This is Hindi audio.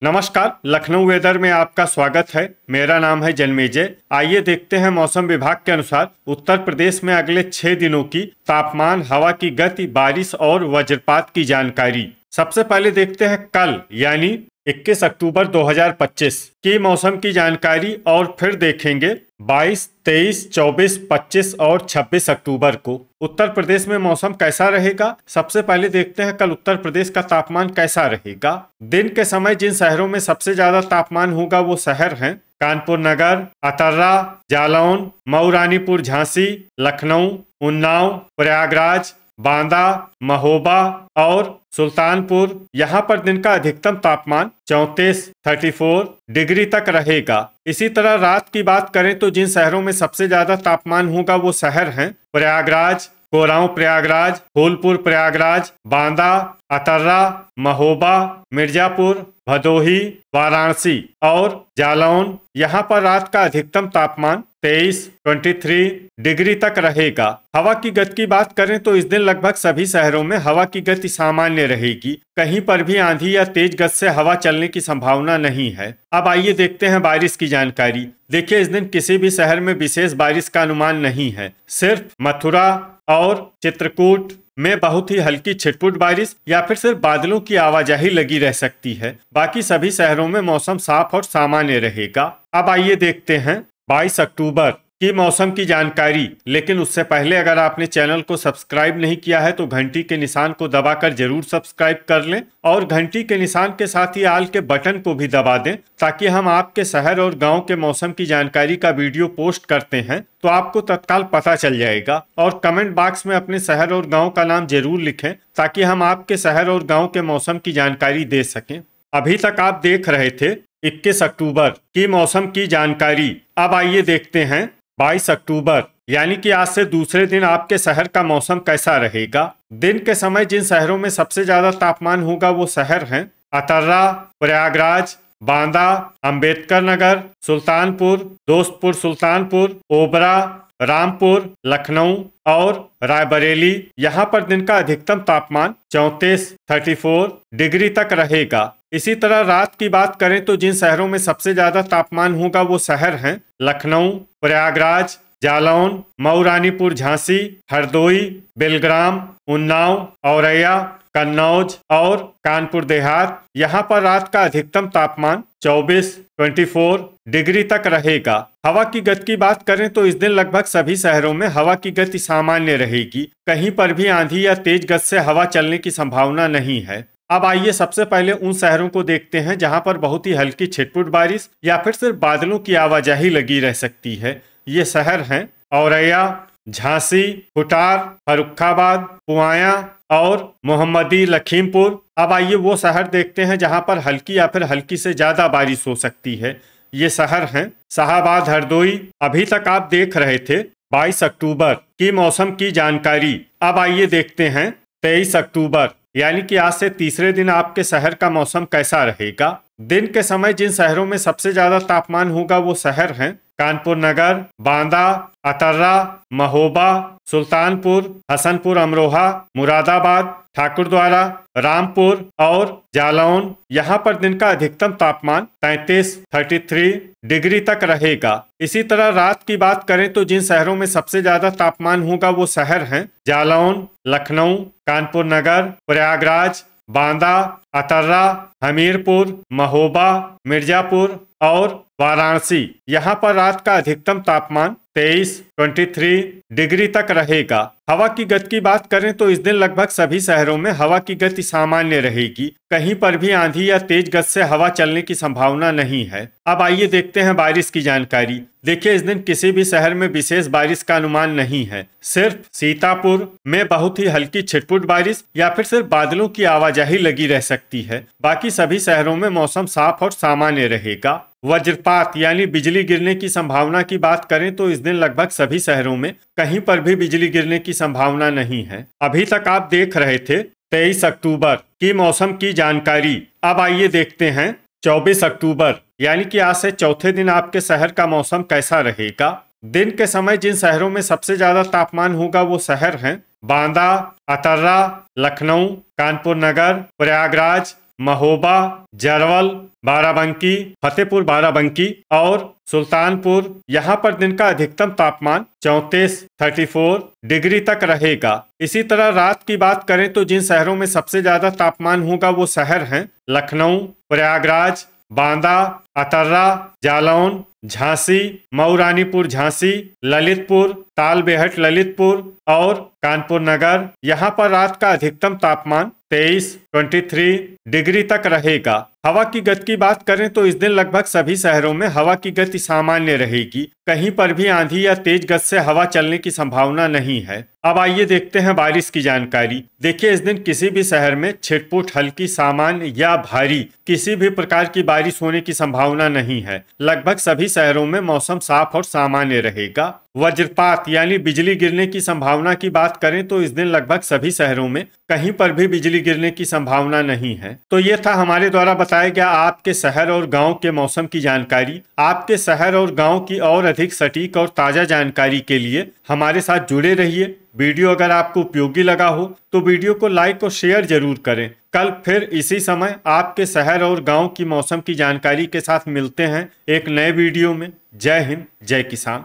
नमस्कार, लखनऊ वेदर में आपका स्वागत है। मेरा नाम है जन्मेजय। आइए देखते हैं मौसम विभाग के अनुसार उत्तर प्रदेश में अगले 6 दिनों की तापमान, हवा की गति, बारिश और वज्रपात की जानकारी। सबसे पहले देखते हैं कल यानी 21 अक्टूबर 2025 की मौसम की जानकारी और फिर देखेंगे 22, 23, 24, 25 और 26 अक्टूबर को उत्तर प्रदेश में मौसम कैसा रहेगा। सबसे पहले देखते हैं कल उत्तर प्रदेश का तापमान कैसा रहेगा। दिन के समय जिन शहरों में सबसे ज्यादा तापमान होगा वो शहर हैं कानपुर नगर, अतर्रा, जालौन, मऊ रानीपुर, झांसी, लखनऊ, उन्नाव, प्रयागराज, बांदा, महोबा और सुल्तानपुर। यहाँ पर दिन का अधिकतम तापमान 34 डिग्री तक रहेगा। इसी तरह रात की बात करें तो जिन शहरों में सबसे ज्यादा तापमान होगा वो शहर हैं प्रयागराज, कोरांव प्रयागराज, फूलपुर प्रयागराज, बांदा, अतर्रा, महोबा, मिर्जापुर, भदोही, वाराणसी और जालौन। यहाँ पर रात का अधिकतम तापमान 23 डिग्री तक रहेगा। हवा की गति की बात करें तो इस दिन लगभग सभी शहरों में हवा की गति सामान्य रहेगी। कहीं पर भी आंधी या तेज गति से हवा चलने की संभावना नहीं है। अब आइए देखते हैं बारिश की जानकारी। देखिए, इस दिन किसी भी शहर में विशेष बारिश का अनुमान नहीं है। सिर्फ मथुरा और चित्रकूट में बहुत ही हल्की छिटपुट बारिश या फिर सिर्फ बादलों की आवाजाही लगी रह सकती है। बाकी सभी शहरों में मौसम साफ और सामान्य रहेगा। अब आइए देखते हैं 22 अक्टूबर की मौसम की जानकारी। लेकिन उससे पहले अगर आपने चैनल को सब्सक्राइब नहीं किया है तो घंटी के निशान को दबाकर जरूर सब्सक्राइब कर लें और घंटी के निशान के साथ ही आल के बटन को भी दबा दें ताकि हम आपके शहर और गांव के मौसम की जानकारी का वीडियो पोस्ट करते हैं तो आपको तत्काल पता चल जाएगा। और कमेंट बॉक्स में अपने शहर और गाँव का नाम जरूर लिखें ताकि हम आपके शहर और गाँव के मौसम की जानकारी दे सकें। अभी तक आप देख रहे थे 21 अक्टूबर की मौसम की जानकारी। अब आइए देखते हैं 22 अक्टूबर यानी कि आज से दूसरे दिन आपके शहर का मौसम कैसा रहेगा। दिन के समय जिन शहरों में सबसे ज्यादा तापमान होगा वो शहर हैं अतर्रा, प्रयागराज, बांदा, अंबेडकर नगर, सुल्तानपुर, दोस्तपुर सुल्तानपुर, ओबरा, रामपुर, लखनऊ और रायबरेली। यहाँ पर दिन का अधिकतम तापमान 34 डिग्री तक रहेगा। इसी तरह रात की बात करें तो जिन शहरों में सबसे ज्यादा तापमान होगा वो शहर हैं लखनऊ, प्रयागराज, जालौन, मऊ रानीपुर, झांसी, हरदोई, बेलग्राम, उन्नाव, औरैया, कन्नौज और कानपुर देहात। यहाँ पर रात का अधिकतम तापमान 24 डिग्री तक रहेगा। हवा की गति की बात करें तो इस दिन लगभग सभी शहरों में हवा की गति सामान्य रहेगी। कहीं पर भी आंधी या तेज गति से हवा चलने की संभावना नहीं है। अब आइए सबसे पहले उन शहरों को देखते हैं जहां पर बहुत ही हल्की छिटपुट बारिश या फिर सिर्फ बादलों की आवाजाही लगी रह सकती है। ये शहर हैं औरैया, झांसी, हुटार, फर्रुखाबाद, पुआया और मोहम्मदी लखीमपुर। अब आइए वो शहर देखते हैं जहां पर हल्की या फिर हल्की से ज्यादा बारिश हो सकती है। ये शहर हैं शाहाबाद, हरदोई। अभी तक आप देख रहे थे 22 अक्टूबर की मौसम की जानकारी। अब आइए देखते हैं 23 अक्टूबर यानी कि आज से तीसरे दिन आपके शहर का मौसम कैसा रहेगा। दिन के समय जिन शहरों में सबसे ज्यादा तापमान होगा वो शहर हैं कानपुर नगर, बांदा, अतर्रा, महोबा, सुल्तानपुर, हसनपुर अमरोहा, मुरादाबाद, ठाकुरद्वारा, रामपुर और जालौन। यहाँ पर दिन का अधिकतम तापमान 33 डिग्री तक रहेगा। इसी तरह रात की बात करें तो जिन शहरों में सबसे ज्यादा तापमान होगा वो शहर हैं जालौन, लखनऊ, कानपुर नगर, प्रयागराज, बांदा, अतर्रा, हमीरपुर, महोबा, मिर्जापुर और वाराणसी। यहाँ पर रात का अधिकतम तापमान 23 डिग्री तक रहेगा। हवा की गति की बात करें तो इस दिन लगभग सभी शहरों में हवा की गति सामान्य रहेगी। कहीं पर भी आंधी या तेज गति से हवा चलने की संभावना नहीं है। अब आइए देखते हैं बारिश की जानकारी। देखिए, इस दिन किसी भी शहर में विशेष बारिश का अनुमान नहीं है। सिर्फ सीतापुर में बहुत ही हल्की छिटपुट बारिश या फिर सिर्फ बादलों की आवाजाही लगी रह सकती है। बाकी सभी शहरों में मौसम साफ और सामान्य रहेगा। वज्रपात यानी बिजली गिरने की संभावना की बात करें तो इस दिन लगभग सभी शहरों में कहीं पर भी बिजली गिरने की संभावना नहीं है। अभी तक आप देख रहे थे 23 अक्टूबर की मौसम की जानकारी। अब आइए देखते हैं 24 अक्टूबर यानी कि आज से चौथे दिन आपके शहर का मौसम कैसा रहेगा। दिन के समय जिन शहरों में सबसे ज्यादा तापमान होगा वो शहर हैं बांदा, अतर्रा, लखनऊ, कानपुर नगर, प्रयागराज, महोबा, जरवल, बाराबंकी, फतेहपुर बाराबंकी और सुल्तानपुर। यहाँ पर दिन का अधिकतम तापमान 34 डिग्री तक रहेगा। इसी तरह रात की बात करें तो जिन शहरों में सबसे ज्यादा तापमान होगा वो शहर हैं लखनऊ, प्रयागराज, बांदा, अतर्रा, जालौन, झांसी, मऊरानीपुर झांसी, ललितपुर, तालबेहट ललितपुर और कानपुर नगर। यहाँ पर रात का अधिकतम तापमान 23 डिग्री तक रहेगा। हवा की गति की बात करें तो इस दिन लगभग सभी शहरों में हवा की गति सामान्य रहेगी। कहीं पर भी आंधी या तेज गति से हवा चलने की संभावना नहीं है। अब आइए देखते हैं बारिश की जानकारी। देखिए, इस दिन किसी भी शहर में छिटपुट, हल्की, सामान्य या भारी किसी भी प्रकार की बारिश होने की संभावना नहीं है। लगभग सभी शहरों में मौसम साफ और सामान्य रहेगा। वज्रपात यानी बिजली गिरने की संभावना की बात करें तो इस दिन लगभग सभी शहरों में कहीं पर भी बिजली गिरने की संभावना नहीं है। तो ये था हमारे द्वारा बताया गया आपके शहर और गांव के मौसम की जानकारी। आपके शहर और गांव की और अधिक सटीक और ताजा जानकारी के लिए हमारे साथ जुड़े रहिए। वीडियो अगर आपको उपयोगी लगा हो तो वीडियो को लाइक और शेयर जरूर करें। कल फिर इसी समय आपके शहर और गांव की मौसम की जानकारी के साथ मिलते हैं एक नए वीडियो में। जय हिंद, जय किसान।